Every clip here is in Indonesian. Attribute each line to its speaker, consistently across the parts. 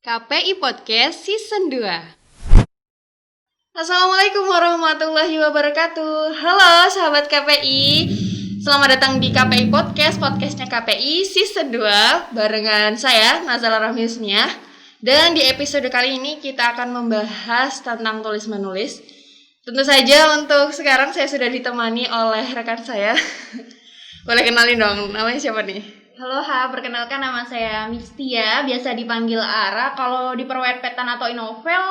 Speaker 1: KPI Podcast Season 2. Assalamualaikum warahmatullahi wabarakatuh. Halo sahabat KPI, selamat datang di KPI Podcast, podcastnya KPI Season 2 barengan saya, Nazala Rahmisnya. Dan di episode kali ini kita akan membahas tentang tulis-menulis. Tentu saja untuk sekarang saya sudah ditemani oleh rekan saya. Boleh kenalin dong, namanya siapa nih?
Speaker 2: Halo, perkenalkan nama saya Mistia, biasa dipanggil Ara. Kalau di Perwetpetan atau Inovel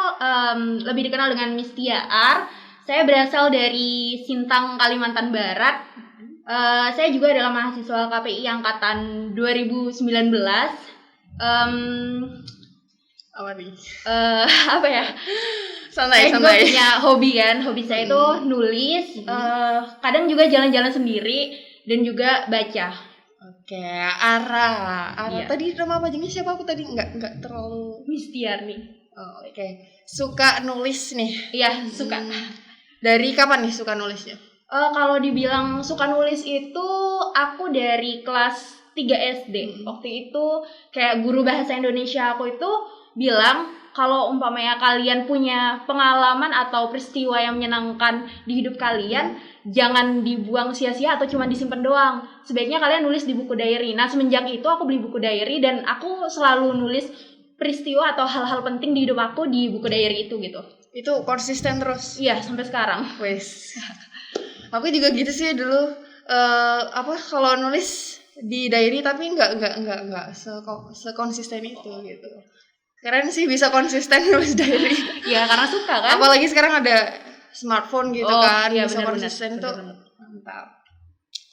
Speaker 2: lebih dikenal dengan Mistia R. Saya berasal dari Sintang, Kalimantan Barat. Saya juga adalah mahasiswa KPI angkatan 2019.
Speaker 1: Apa nih?
Speaker 2: Apa ya?
Speaker 1: Santai.
Speaker 2: Juga punya hobi kan. Hobi saya itu nulis, kadang juga jalan-jalan sendiri dan juga baca.
Speaker 1: Oke, Ara.
Speaker 2: Iya.
Speaker 1: Tadi nama panjangnya siapa? Aku tadi nggak terlalu.
Speaker 2: Mistia nih.
Speaker 1: Oh, oke. Suka nulis nih.
Speaker 2: Iya, suka.
Speaker 1: Dari kapan nih suka nulisnya?
Speaker 2: Kalau dibilang suka nulis itu aku dari kelas 3 SD. Waktu itu kayak guru bahasa Indonesia aku itu bilang kalau umpamanya kalian punya pengalaman atau peristiwa yang menyenangkan di hidup kalian, jangan dibuang sia-sia atau cuma disimpan doang. Sebaiknya kalian nulis di buku diary. Nah, semenjak itu aku beli buku diary dan aku selalu nulis peristiwa atau hal-hal penting di hidup aku di buku diary itu gitu. Itu
Speaker 1: konsisten terus?
Speaker 2: Iya, sampai sekarang.
Speaker 1: Wes. Aku juga gitu sih dulu. Kalau nulis di diary tapi nggak sekonsisten itu gitu. Keren sih bisa konsisten nulis diary.
Speaker 2: Ya karena suka kan.
Speaker 1: Apalagi sekarang ada smartphone gitu kan,
Speaker 2: iya,
Speaker 1: bisa konsisten tuh. Mantap.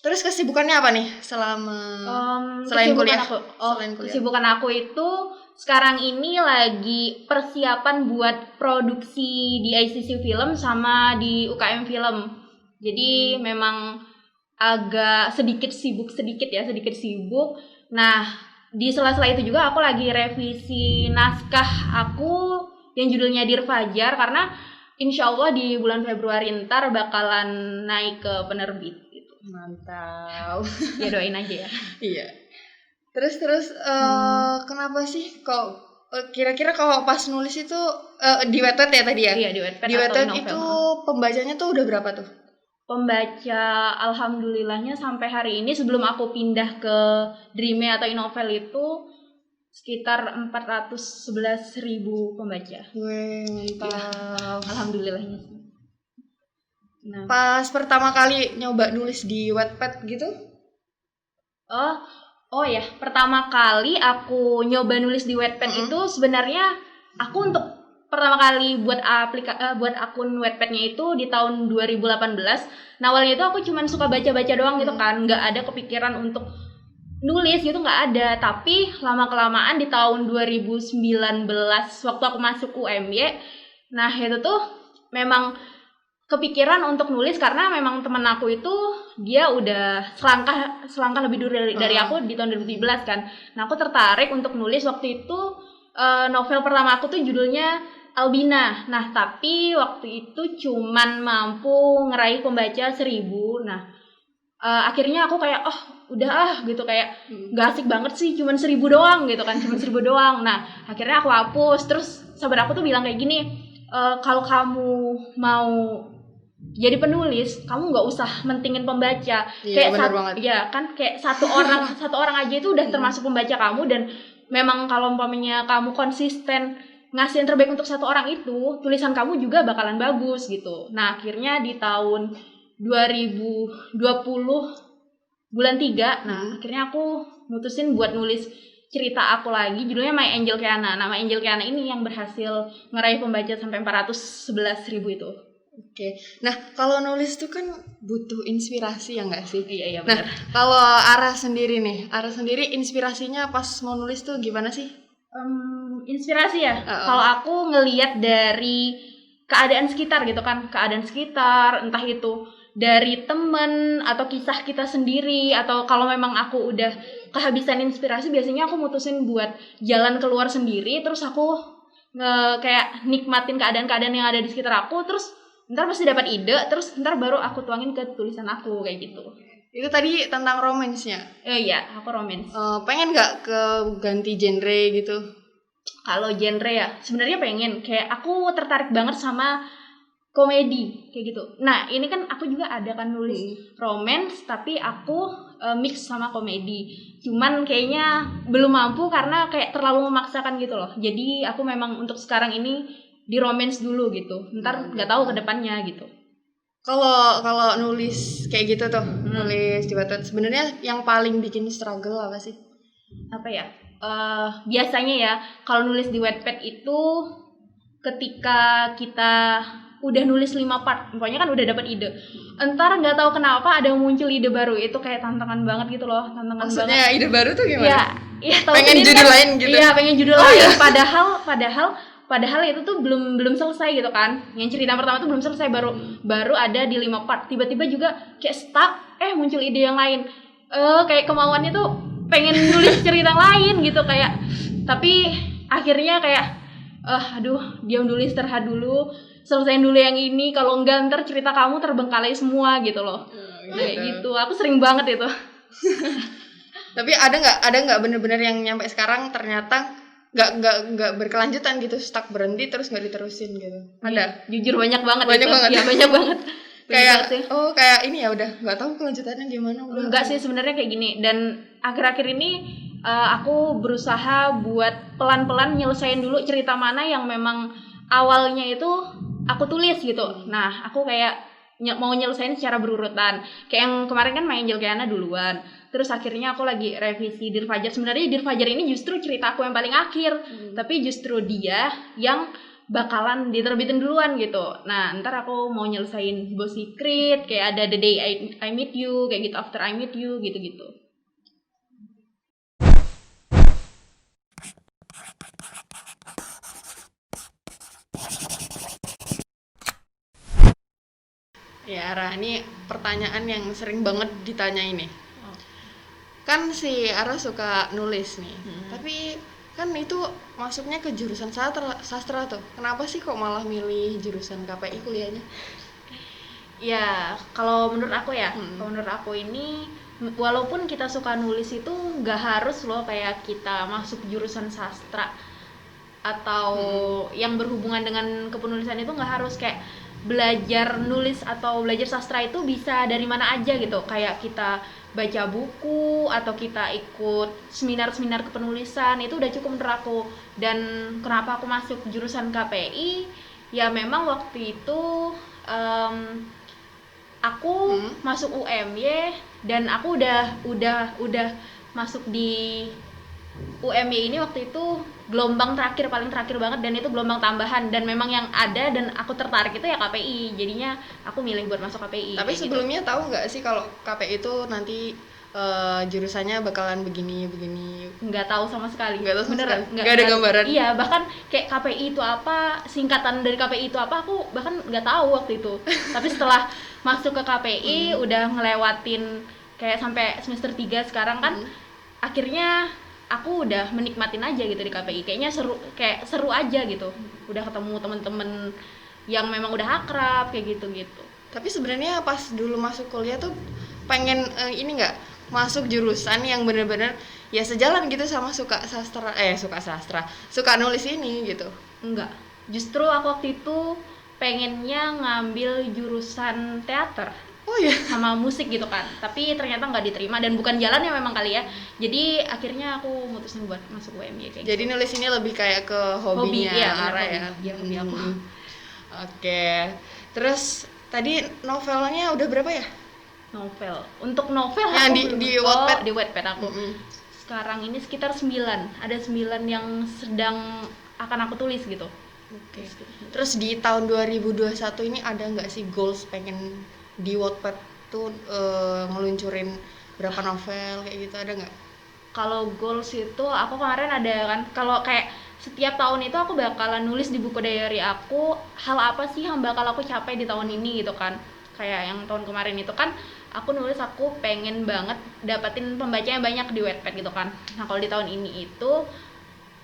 Speaker 1: Terus kesibukannya apa nih selain kuliah?
Speaker 2: Kesibukan aku itu sekarang ini lagi persiapan buat produksi di ICC Film sama di UKM Film. Jadi memang agak sedikit sibuk. Nah, di sela-sela itu juga aku lagi revisi naskah aku yang judulnya Dear Fajar, karena insya Allah di bulan Februari ntar bakalan naik ke penerbit gitu.
Speaker 1: Mantap.
Speaker 2: Ya doain aja ya.
Speaker 1: Iya. Terus kenapa sih kok kira-kira kalau pas nulis itu di Wattpad ya tadi ya?
Speaker 2: Iya, di Wattpad.
Speaker 1: Di Wattpad itu pembacanya tuh udah berapa tuh?
Speaker 2: Pembaca alhamdulillahnya sampai hari ini sebelum aku pindah ke Dreame atau Inovel itu sekitar 411.000 pembaca.
Speaker 1: Wih, mantap.
Speaker 2: Ya, alhamdulillahnya.
Speaker 1: Nah, pas pertama kali nyoba nulis di Wattpad gitu?
Speaker 2: Oh ya, pertama kali aku nyoba nulis di Wattpad itu sebenarnya aku untuk pertama kali buat akun Wattpad-nya itu di tahun 2018. Nah, awalnya itu aku cuman suka baca-baca doang gitu kan, nggak ada kepikiran untuk nulis gitu, nggak ada. Tapi lama-kelamaan di tahun 2019 waktu aku masuk UMY, nah itu tuh memang kepikiran untuk nulis karena memang temen aku itu dia udah selangkah lebih dulu dari aku di tahun 2017 kan. Nah, aku tertarik untuk nulis waktu itu. Novel pertama aku tuh judulnya Albina. Nah, tapi waktu itu cuman mampu ngeraih pembaca 1.000. Nah, akhirnya aku kayak udah gitu, kayak gak asik banget sih, cuman 1.000 doang gitu kan, cuman 1.000 doang. Nah, akhirnya aku hapus. Terus sahabat aku tuh bilang kayak gini, kalau kamu mau jadi penulis, kamu nggak usah mentingin pembaca.
Speaker 1: Iya, benar banget.
Speaker 2: Ya kan, kayak satu orang aja itu udah termasuk pembaca kamu. Dan memang kalau umpamanya kamu konsisten ngasih yang terbaik untuk satu orang itu, tulisan kamu juga bakalan bagus gitu. Nah, akhirnya di tahun 2020 bulan 3, nah akhirnya aku mutusin buat nulis cerita aku lagi, judulnya My Angel Kiana. Nah, My Angel Kiana ini yang berhasil ngeraih pembaca sampai 411.000 itu.
Speaker 1: Oke. Nah, kalau nulis tuh kan butuh inspirasi ya nggak sih?
Speaker 2: Iya benar.
Speaker 1: Nah, kalau Ara sendiri inspirasinya pas mau nulis tuh gimana sih?
Speaker 2: Inspirasi ya. Kalau aku ngelihat dari keadaan sekitar gitu kan, entah itu dari temen atau kisah kita sendiri, atau kalau memang aku udah kehabisan inspirasi, biasanya aku mutusin buat jalan keluar sendiri, terus aku kayak nikmatin keadaan-keadaan yang ada di sekitar aku, terus ntar pasti dapat ide, terus ntar baru aku tuangin ke tulisan aku kayak gitu.
Speaker 1: Itu tadi tentang romansnya.
Speaker 2: Iya, aku romance.
Speaker 1: Pengen nggak ke ganti genre gitu?
Speaker 2: Kalau genre ya, sebenarnya pengen kayak aku tertarik banget sama komedi kayak gitu. Nah, ini kan aku juga ada kan nulis romance tapi aku mix sama komedi. Cuman kayaknya belum mampu karena kayak terlalu memaksakan gitu loh. Jadi aku memang untuk sekarang ini di romance dulu gitu. Ntar nggak tahu ke depannya gitu.
Speaker 1: Kalau nulis kayak gitu tuh, nulis di Wattpad sebenarnya yang paling bikin struggle apa sih?
Speaker 2: Apa ya? Biasanya ya kalau nulis di Wattpad itu ketika kita udah nulis 5 part, pokoknya kan udah dapat ide. Entar nggak tahu kenapa ada muncul ide baru, itu kayak tantangan banget gitu loh, tantangan
Speaker 1: Maksudnya
Speaker 2: banget.
Speaker 1: ide baru tuh gimana?
Speaker 2: Iya, tahu
Speaker 1: Pengen
Speaker 2: sendiri
Speaker 1: judul
Speaker 2: kan?
Speaker 1: lain gitu?
Speaker 2: Iya, pengen judul lain. Padahal itu tuh belum selesai gitu kan. Yang cerita pertama tuh belum selesai, baru ada di 5 part. Tiba-tiba juga kayak stuck, muncul ide yang lain. Kayak kemauannya tuh pengen nulis cerita lain gitu kayak. Tapi akhirnya kayak aduh, diam dulu, istirahat dulu, selesaiin dulu yang ini, kalau enggak ntar cerita kamu terbengkalai semua gitu loh. Kayak gitu. Aku sering banget itu.
Speaker 1: Tapi ada nggak bener-bener yang nyampe sekarang ternyata nggak berkelanjutan gitu, stuck, berhenti terus nggak diterusin gitu? Ada?
Speaker 2: Jujur banyak banget.
Speaker 1: Iya,
Speaker 2: banyak banget.
Speaker 1: Kayak ini ya udah nggak tahu kelanjutannya gimana.
Speaker 2: Enggak sih, sebenarnya kayak gini. Dan akhir-akhir ini aku berusaha buat pelan-pelan nyelesain dulu cerita mana yang memang awalnya itu aku tulis gitu. Nah, aku kayak mau nyelesain secara berurutan. Kayak yang kemarin kan main Angel Kiana duluan. Terus akhirnya aku lagi revisi Dear Fajar. Sebenarnya Dear Fajar ini justru cerita aku yang paling akhir. Tapi justru dia yang bakalan diterbitin duluan gitu. Nah, ntar aku mau nyelesain Boss Secret, kayak ada The Day I Meet You, kayak gitu, After I Meet You, gitu-gitu.
Speaker 1: Ya, Ara, ini pertanyaan yang sering banget ditanya ini. Kan si Ara suka nulis nih, tapi kan itu masuknya ke jurusan sastra tuh. Kenapa sih kok malah milih jurusan KPI kuliahnya?
Speaker 2: Ya, kalau menurut aku ya, kalau menurut aku ini walaupun kita suka nulis itu nggak harus loh kayak kita masuk jurusan sastra atau yang berhubungan dengan kepenulisan itu nggak harus. Kayak belajar nulis atau belajar sastra itu bisa dari mana aja gitu. Kayak kita baca buku atau kita ikut seminar-seminar kepenulisan, itu udah cukup menurut aku. Dan kenapa aku masuk jurusan KPI? Ya memang waktu itu aku masuk UMY dan aku udah masuk di UMY ini waktu itu gelombang paling terakhir banget, dan itu gelombang tambahan, dan memang yang ada dan aku tertarik itu ya KPI, jadinya aku milih buat masuk KPI.
Speaker 1: Tapi sebelumnya gitu. Tahu nggak sih kalau KPI itu nanti jurusannya bakalan begini?
Speaker 2: Nggak tahu sama sekali.
Speaker 1: Nggak tahu sama sekali.
Speaker 2: Nggak
Speaker 1: ada gambaran.
Speaker 2: Iya, bahkan kayak KPI itu apa, singkatan dari KPI itu apa, aku bahkan nggak tahu waktu itu. Tapi setelah masuk ke KPI udah ngelewatin kayak sampai semester 3 sekarang kan, akhirnya aku udah menikmatin aja gitu di KPI. Kayaknya seru aja gitu. Udah ketemu temen-temen yang memang udah akrab kayak gitu.
Speaker 1: Tapi sebenarnya pas dulu masuk kuliah tuh pengen ini nggak masuk jurusan yang bener-bener ya sejalan gitu sama suka nulis ini gitu?
Speaker 2: Enggak. Justru aku waktu itu pengennya ngambil jurusan teater.
Speaker 1: Oh iya.
Speaker 2: Sama musik gitu kan, tapi ternyata nggak diterima dan bukan jalannya memang kali ya. Jadi akhirnya aku mutusin buat masuk UMY kayak
Speaker 1: jadi gitu. Nulis ini lebih kayak ke hobinya Ara ya.
Speaker 2: Iya, hobi aku.
Speaker 1: Oke. Terus tadi novelnya udah berapa ya?
Speaker 2: Novel. Untuk novel
Speaker 1: yang
Speaker 2: aku
Speaker 1: di Wattpad.
Speaker 2: Di Wattpad aku. Sekarang ini sekitar 9. Ada 9 yang sedang akan aku tulis gitu.
Speaker 1: Oke. Terus di tahun 2021 ini ada nggak sih goals pengen di Wattpad tuh ngeluncurin berapa novel kayak gitu, ada nggak?
Speaker 2: Kalau goals itu aku kemarin ada kan, kalau kayak setiap tahun itu aku bakalan nulis di buku diary aku hal apa sih yang bakal aku capai di tahun ini gitu kan. Kayak yang tahun kemarin itu kan aku nulis aku pengen banget dapetin pembaca yang banyak di Wattpad gitu kan. Nah kalau di tahun ini itu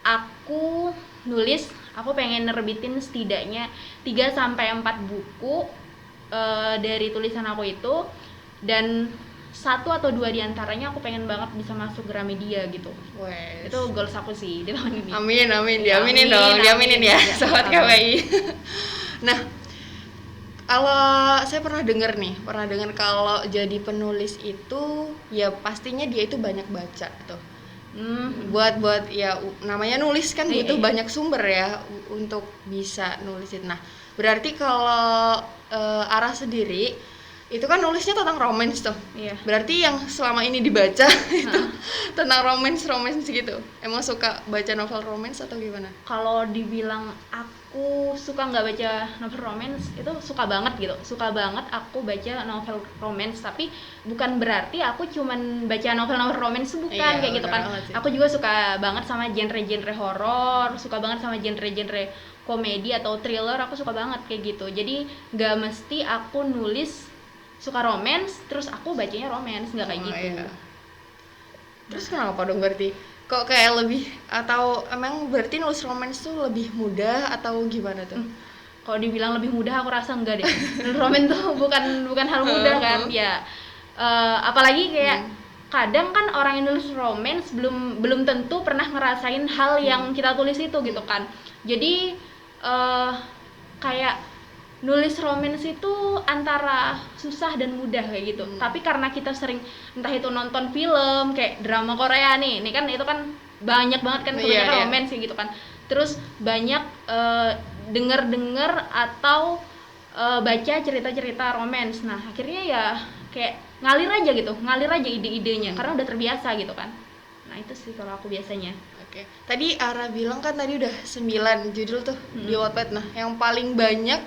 Speaker 2: aku nulis aku pengen nerbitin setidaknya 3-4 buku dari tulisan aku itu, dan 1 atau 2 diantaranya aku pengen banget bisa masuk Gramedia gitu.
Speaker 1: Wes.
Speaker 2: Itu goals aku sih di tahun ini.
Speaker 1: Amin,
Speaker 2: Ya,
Speaker 1: diaminin
Speaker 2: amin,
Speaker 1: dong, diaminin
Speaker 2: amin.
Speaker 1: ya,
Speaker 2: Ya,
Speaker 1: sobat
Speaker 2: amin.
Speaker 1: KPI. Nah, kalau saya pernah dengar kalau jadi penulis itu ya pastinya dia itu banyak baca tuh. Buat ya namanya nulis kan butuh
Speaker 2: Iya.
Speaker 1: banyak sumber ya untuk bisa nulisin. Nah, berarti kalau Ara sendiri itu kan nulisnya tentang romance tuh.
Speaker 2: Iya.
Speaker 1: Berarti yang selama ini dibaca itu tentang romance gitu. Emang suka baca novel romance atau gimana?
Speaker 2: Kalau dibilang aku suka nggak baca novel romance, itu suka banget gitu. Suka banget aku baca novel romance, tapi bukan berarti aku cuman baca novel-novel romance, bukan.
Speaker 1: Iya,
Speaker 2: kayak gitu
Speaker 1: benar
Speaker 2: kan.
Speaker 1: banget sih.
Speaker 2: Aku juga suka banget sama genre-genre horor, suka banget sama genre-genre komedi atau thriller, aku suka banget kayak gitu. Jadi nggak mesti aku nulis suka romance terus aku bacanya romance, nggak kayak gitu.
Speaker 1: Iya. Terus kenapa dong berarti? Kok kayak lebih, atau emang berarti nulis romance tuh lebih mudah atau gimana tuh?
Speaker 2: Kalau dibilang lebih mudah aku rasa enggak deh. Nulis romance tuh bukan hal mudah kan ya. Apalagi kayak kadang kan orang yang nulis romance belum tentu pernah ngerasain hal yang kita tulis itu gitu kan. Jadi kayak nulis romance itu antara susah dan mudah kayak gitu. Tapi karena kita sering entah itu nonton film kayak drama Korea nih kan itu kan banyak banget kan kebanyakan romance kayak gitu kan. Terus banyak denger atau baca cerita-cerita romance. Nah, akhirnya ya kayak ngalir aja ide-idenya karena udah terbiasa gitu kan. Nah, itu sih kalau aku biasanya.
Speaker 1: Oke. Tadi Ara bilang kan tadi udah 9 judul tuh di Wattpad. Nah, yang paling banyak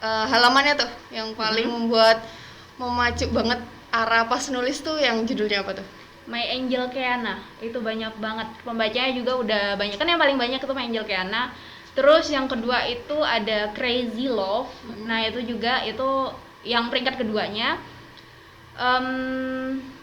Speaker 1: halamannya tuh yang paling membuat memacu banget Ara pas nulis tuh yang judulnya apa tuh?
Speaker 2: My Angel Keana, itu banyak banget pembacanya juga udah banyak kan, yang paling banyak itu My Angel Keana. Terus yang kedua itu ada Crazy Love. Nah itu juga itu yang peringkat keduanya.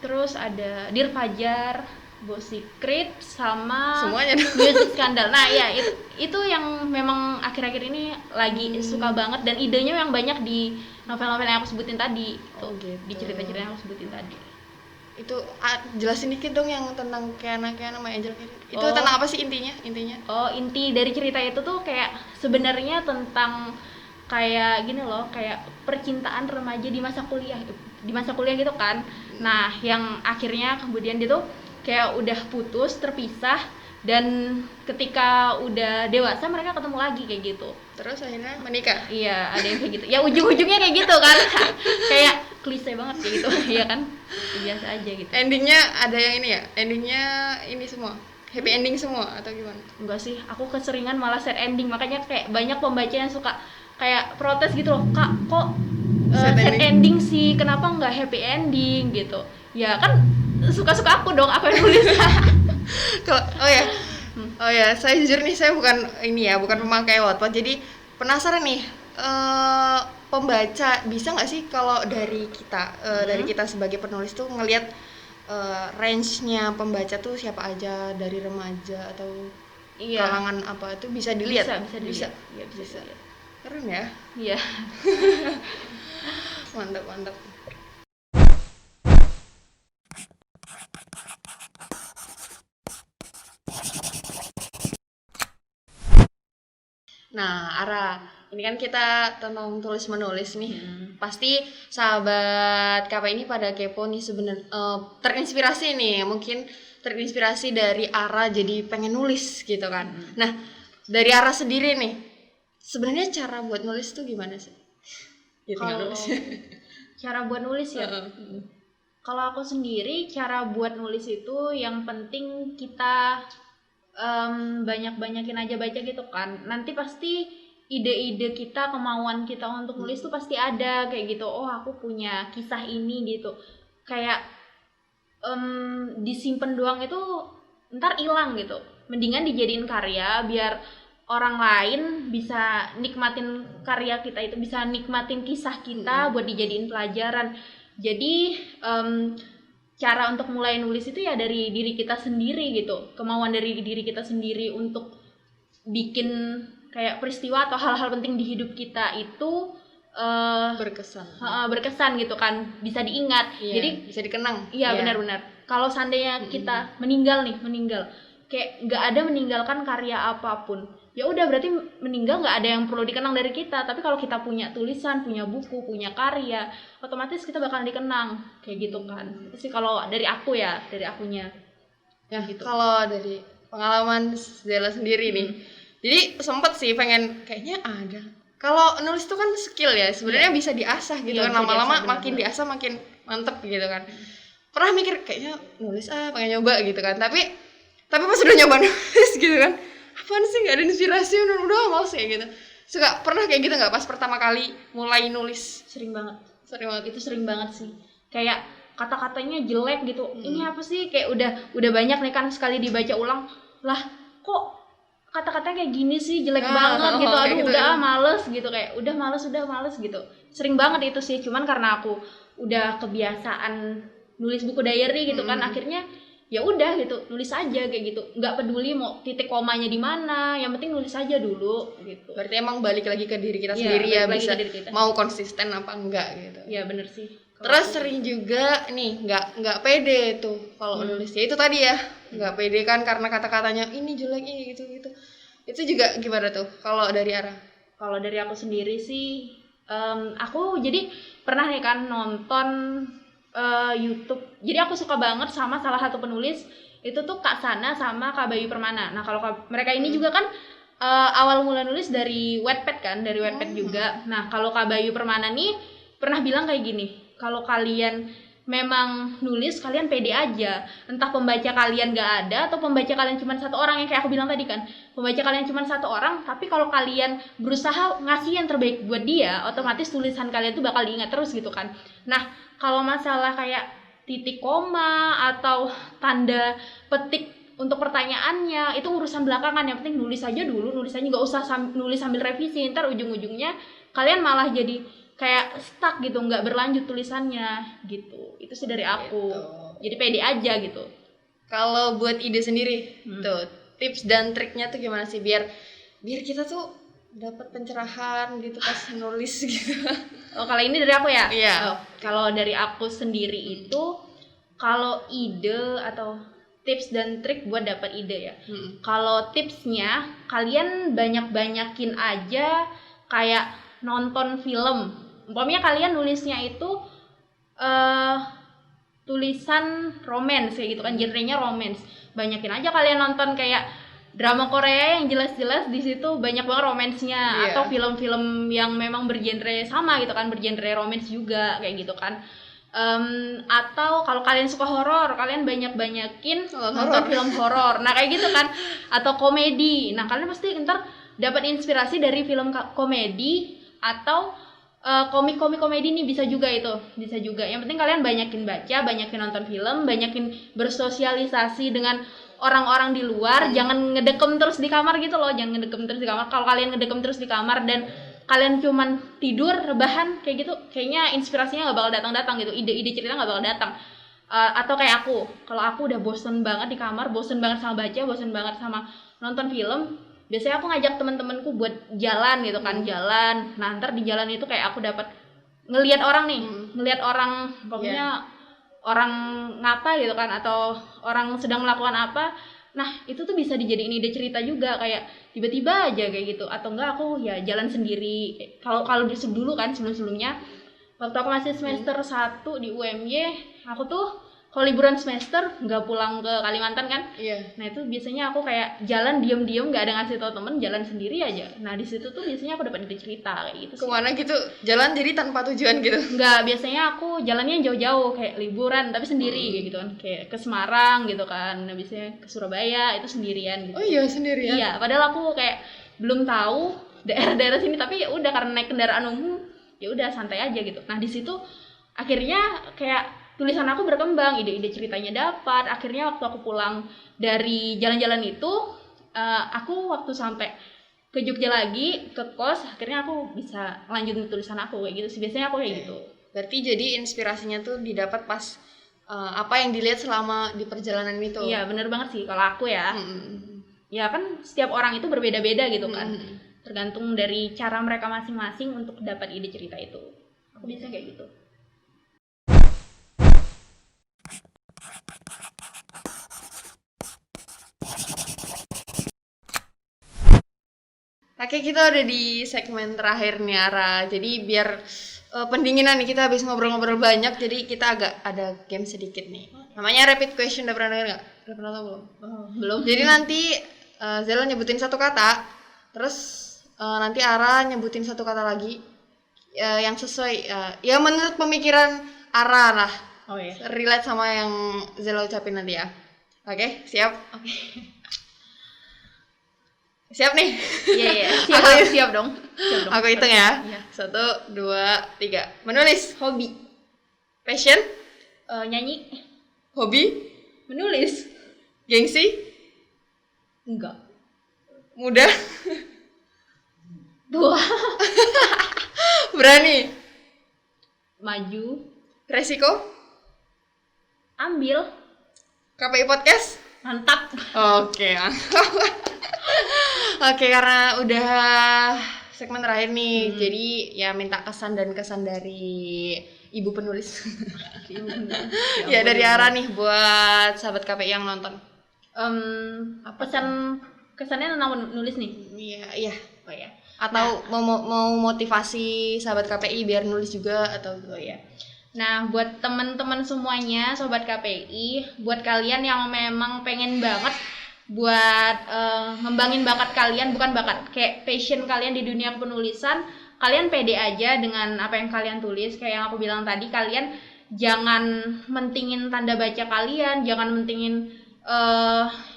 Speaker 2: Terus ada Dear Fajar, Boss Secret, sama
Speaker 1: Semuanya dong.
Speaker 2: Music Scandal. Nah ya itu yang memang akhir-akhir ini lagi suka banget, dan idenya yang banyak di novel-novel yang aku sebutin tadi.
Speaker 1: Gitu.
Speaker 2: Di cerita-cerita yang aku sebutin tadi.
Speaker 1: Itu jelasin dikit dong yang tentang Keana My Angel Keana. Itu tentang apa sih intinya?
Speaker 2: Inti dari cerita itu tuh kayak sebenarnya tentang kayak gini loh, kayak percintaan remaja di masa kuliah gitu kan. Nah, yang akhirnya kemudian dia tuh kayak udah putus, terpisah, dan ketika udah dewasa mereka ketemu lagi kayak gitu.
Speaker 1: Terus akhirnya menikah.
Speaker 2: Iya, ada yang kayak gitu. Ya ujung-ujungnya kayak gitu kan. Kayak klise banget kayak gitu, iya kan? Biasa aja gitu.
Speaker 1: Endingnya ada yang ini ya? Endingnya ini semua? Happy ending semua atau gimana?
Speaker 2: Enggak sih, aku keseringan malah sad ending. Makanya kayak banyak pembaca yang suka kayak protes gitu loh, Kak, kok sad ending sih, kenapa nggak happy ending gitu. Ya kan suka-suka aku dong, aku yang nulis.
Speaker 1: Kalau oh ya, saya jujur nih, saya bukan pemakai Wattpad, jadi penasaran nih, pembaca bisa nggak sih kalau dari kita sebagai penulis tuh ngelihat range-nya pembaca tuh siapa aja, dari remaja atau kalangan apa itu bisa dilihat?
Speaker 2: Bisa. Ya, bisa.
Speaker 1: Keren ya?
Speaker 2: Iya.
Speaker 1: Mantap. Nah, Ara, ini kan kita tentang tulis menulis nih. Pasti sahabat KP ini pada kepo nih sebenarnya, terinspirasi nih, mungkin terinspirasi dari Ara jadi pengen nulis gitu kan. Nah, dari Ara sendiri nih, sebenarnya cara buat nulis tuh gimana sih?
Speaker 2: Kalau cara buat nulis ya. Kalau aku sendiri cara buat nulis itu yang penting kita banyakin aja baca gitu kan. Nanti pasti ide-ide kita, kemauan kita untuk nulis tuh pasti ada kayak gitu. Oh, aku punya kisah ini gitu. Kayak disimpan doang itu ntar hilang gitu. Mendingan dijadiin karya biar orang lain bisa nikmatin karya kita itu, bisa nikmatin kisah kita buat dijadiin pelajaran. Jadi cara untuk mulai nulis itu ya dari diri kita sendiri gitu, kemauan dari diri kita sendiri untuk bikin kayak peristiwa atau hal-hal penting di hidup kita itu
Speaker 1: Berkesan.
Speaker 2: berkesan gitu kan, bisa diingat.
Speaker 1: Iya,
Speaker 2: Jadi
Speaker 1: bisa dikenang.
Speaker 2: iya benar-benar. Kalau seandainya kita meninggal, kayak nggak ada meninggalkan karya apapun, ya udah berarti meninggal, nggak ada yang perlu dikenang dari kita. Tapi kalau kita punya tulisan, punya buku, punya karya, otomatis kita bakal dikenang kayak gitu kan. Itu sih kalau dari aku ya, dari akunya.
Speaker 1: Ya gitu. Kalau dari pengalaman Zela sendiri nih, jadi sempet sih pengen kayaknya ada. Kalau nulis itu kan skill ya, sebenarnya bisa diasah gitu kan, lama-lama makin diasah makin mantep gitu kan. Pernah mikir kayaknya nulis pengen nyoba gitu kan, tapi pas udah nyoba nulis gitu kan, apaan sih, nggak ada inspirasi, udah males kayak gitu. Suka pernah kayak gitu nggak pas pertama kali mulai nulis?
Speaker 2: Sering banget
Speaker 1: Itu
Speaker 2: sering banget sih, kayak kata-katanya jelek gitu. Ini apa sih, kayak udah banyak nih kan, sekali dibaca ulang lah kok kata-katanya kayak gini sih, jelek banget gitu. Aduh gitu, udah males gitu, kayak udah males gitu. Sering banget itu sih, cuman karena aku udah kebiasaan nulis buku diary gitu kan, akhirnya ya udah gitu, nulis aja kayak gitu, nggak peduli mau titik komanya di mana, yang penting nulis aja dulu gitu.
Speaker 1: Berarti emang balik lagi ke diri kita sendiri ya, bisa mau konsisten apa enggak gitu.
Speaker 2: Ya bener sih.
Speaker 1: Terus sering juga nih nggak pede tuh kalau nulis, ya itu tadi ya, nggak pede kan karena kata-katanya ini jelek ini gitu. Itu juga gimana tuh kalau dari Ara?
Speaker 2: Kalau dari aku sendiri sih, aku jadi pernah nih kan nonton YouTube. Jadi aku suka banget sama salah satu penulis, itu tuh Kak Sana sama Kak Bayu Permana. Nah kalau mereka ini juga kan awal mula nulis dari Wattpad kan, dari Wattpad juga. Nah kalau Kak Bayu Permana nih pernah bilang kayak gini, kalau kalian memang nulis, kalian pede aja. Entah pembaca kalian gak ada atau pembaca kalian cuma satu orang, yang kayak aku bilang tadi kan, pembaca kalian cuma satu orang, tapi kalau kalian berusaha ngasih yang terbaik buat dia, otomatis tulisan kalian tuh bakal diingat terus gitu kan. Nah kalau masalah kayak titik koma atau tanda petik untuk pertanyaannya, itu urusan belakangan. Yang penting nulis aja dulu, nulis aja, nggak usah nulis sambil revisi, ntar ujung-ujungnya kalian malah jadi kayak stuck gitu, nggak berlanjut tulisannya gitu. Itu sih dari aku gitu. Jadi pede aja gitu.
Speaker 1: Kalau buat ide sendiri tuh tips dan triknya tuh gimana sih biar kita tuh dapat pencerahan gitu pas nulis gitu.
Speaker 2: Oh kalau ini dari aku ya?
Speaker 1: Iya.
Speaker 2: Kalau dari aku sendiri itu, kalau ide atau tips dan trik buat dapat ide ya. Kalau tipsnya, kalian banyakin aja kayak nonton film. Umpamanya kalian nulisnya itu tulisan romance kayak gitu kan, genrenya romance, banyakin aja kalian nonton kayak drama Korea yang jelas-jelas di situ banyak banget romansnya, atau film-film yang memang bergenre sama gitu kan, bergenre romance juga kayak gitu kan. Atau kalau kalian suka horor, kalian banyakin nonton film horor, nah kayak gitu kan. Atau komedi, nah kalian pasti ntar dapat inspirasi dari film komedi atau komedi nih, bisa juga itu, bisa juga. Yang penting kalian banyakin baca, banyakin nonton film, banyakin bersosialisasi dengan orang-orang di luar. Jangan ngedekem terus di kamar gitu loh, jangan ngedekem terus di kamar. Kalau kalian ngedekem terus di kamar dan kalian cuman tidur rebahan kayak gitu, kayaknya inspirasinya nggak bakal datang gitu, ide-ide cerita nggak bakal datang. Atau kayak aku, kalau aku udah bosen banget di kamar, bosen banget sama baca, bosen banget sama nonton film, biasanya aku ngajak teman-temanku buat jalan gitu kan, jalan. Nah ntar di jalan itu kayak aku dapat ngelihat orang nih, ngelihat orang, pokoknya orang ngapa gitu kan, atau orang sedang melakukan apa. Nah itu tuh bisa dijadiin ide cerita juga, kayak tiba-tiba aja kayak gitu. Atau enggak aku ya jalan sendiri. Kalau dulu kan, sebelumnya waktu aku masih semester 1 di UMY, aku tuh kalau liburan semester nggak pulang ke Kalimantan kan. Nah itu biasanya aku kayak jalan diam-diam, nggak ada ngasih tau temen, jalan sendiri aja. Nah di situ tuh biasanya aku dapat ide cerita kayak gitu sih.
Speaker 1: Kemana gitu? Jalan jadi tanpa tujuan gitu?
Speaker 2: Nggak, biasanya aku jalannya jauh-jauh, kayak liburan tapi sendiri kayak gitu kan. Kayak ke Semarang gitu kan, nah biasanya ke Surabaya itu sendirian gitu.
Speaker 1: Oh iya, sendirian?
Speaker 2: Iya, padahal aku kayak belum tahu daerah-daerah sini, tapi ya udah karena naik kendaraan umum ya udah santai aja gitu. Nah di situ akhirnya kayak tulisan aku berkembang, ide-ide ceritanya dapat. Akhirnya waktu aku pulang dari jalan-jalan itu, aku waktu sampai ke Jogja lagi ke kos, akhirnya aku bisa lanjutin tulisan aku kayak gitu sih. Biasanya aku kayak gitu.
Speaker 1: Berarti jadi inspirasinya tuh didapat pas apa yang dilihat selama di perjalanan itu.
Speaker 2: Iya bener banget sih kalau aku ya. Ya kan setiap orang itu berbeda-beda gitu kan. tergantung dari cara mereka masing-masing untuk dapat ide cerita itu. Aku biasanya kayak gitu.
Speaker 1: Oke, kita udah di segmen terakhir nih Ara. Jadi biar pendinginan nih, kita habis ngobrol-ngobrol banyak, jadi kita agak ada game sedikit nih. Namanya rapid question, udah pernah denger nggak? Udah pernah tahu belum?
Speaker 2: Belum.
Speaker 1: Jadi nanti Zela nyebutin satu kata, terus nanti Ara nyebutin satu kata lagi yang sesuai, ya menurut pemikiran Ara lah,
Speaker 2: Oh ya.
Speaker 1: relate sama yang Zela ucapin nanti ya. Oke, siap?
Speaker 2: Oke.
Speaker 1: Siap nih?
Speaker 2: Iya, siap dong. Siap dong.
Speaker 1: Aku hitung ya.
Speaker 2: Iya.
Speaker 1: 1, 2, 3. Menulis.
Speaker 2: Hobi.
Speaker 1: Passion.
Speaker 2: Nyanyi.
Speaker 1: Hobi.
Speaker 2: Menulis.
Speaker 1: Gengsi.
Speaker 2: Enggak.
Speaker 1: Mudah.
Speaker 2: 2.
Speaker 1: Berani.
Speaker 2: Maju.
Speaker 1: Resiko.
Speaker 2: Ambil.
Speaker 1: KPI Podcast.
Speaker 2: Mantap.
Speaker 1: Oke. Oke, karena udah segmen terakhir nih, jadi ya minta kesan dan kesan dari ibu penulis. Ya dari Ara nih buat sahabat KPI yang nonton.
Speaker 2: Pesan kesannya tentang nulis nih.
Speaker 1: Iya.
Speaker 2: Oh ya.
Speaker 1: Atau mau motivasi sahabat KPI biar nulis juga atau gitu ya.
Speaker 2: Nah, buat teman-teman semuanya, sobat KPI, buat kalian yang memang pengen banget buat ngembangin bakat kalian, bukan bakat, kayak passion kalian di dunia penulisan, kalian pede aja dengan apa yang kalian tulis. Kayak yang aku bilang tadi, kalian jangan mentingin tanda baca kalian, jangan mentingin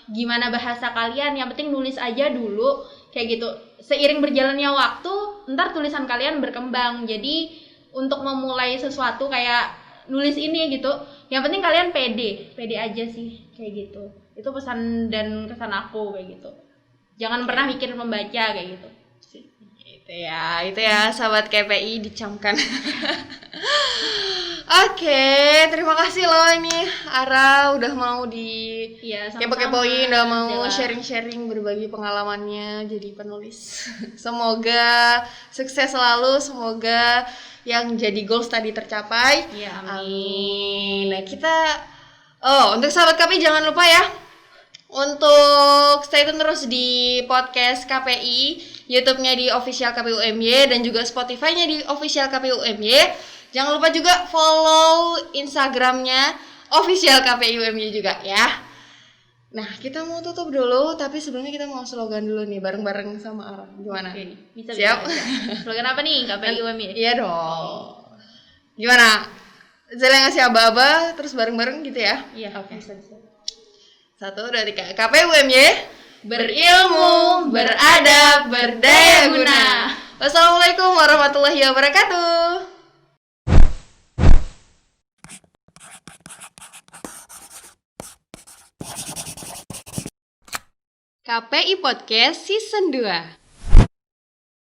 Speaker 2: gimana bahasa kalian, yang penting nulis aja dulu, kayak gitu. Seiring berjalannya waktu, ntar tulisan kalian berkembang. Jadi untuk memulai sesuatu kayak nulis ini gitu, yang penting kalian pede aja sih, kayak gitu. Itu pesan dan kesan aku kayak gitu. Jangan pernah mikir membaca kayak gitu.
Speaker 1: Itu ya sahabat KPI dicamkan. Oke, terima kasih loh ini Ara udah mau kepo-kepoin, udah mau sharing-sharing berbagi pengalamannya jadi penulis. Semoga sukses selalu, semoga yang jadi goals tadi tercapai.
Speaker 2: Ya,
Speaker 1: amin. Nah, untuk sahabat KPI jangan lupa ya untuk stay tune terus di podcast KPI, YouTube-nya di official KPU UMY dan juga Spotify-nya di official KPU UMY. Jangan lupa juga follow Instagram-nya official KPU UMY juga ya. Nah, kita mau tutup dulu, tapi sebelumnya kita mau slogan dulu nih bareng-bareng sama Ara. Gimana?
Speaker 2: Oke, bisa.
Speaker 1: Siap?
Speaker 2: Slogan apa nih KPU UMY?
Speaker 1: Iya dong. Gimana? Zela ngasih aba-aba terus bareng-bareng gitu ya?
Speaker 2: Iya,
Speaker 1: oke.
Speaker 2: Bisa.
Speaker 1: 1, 2, 3. KPU UMY berilmu, beradab, berdaya guna. Wassalamualaikum warahmatullahi wabarakatuh. KPI Podcast Season 2.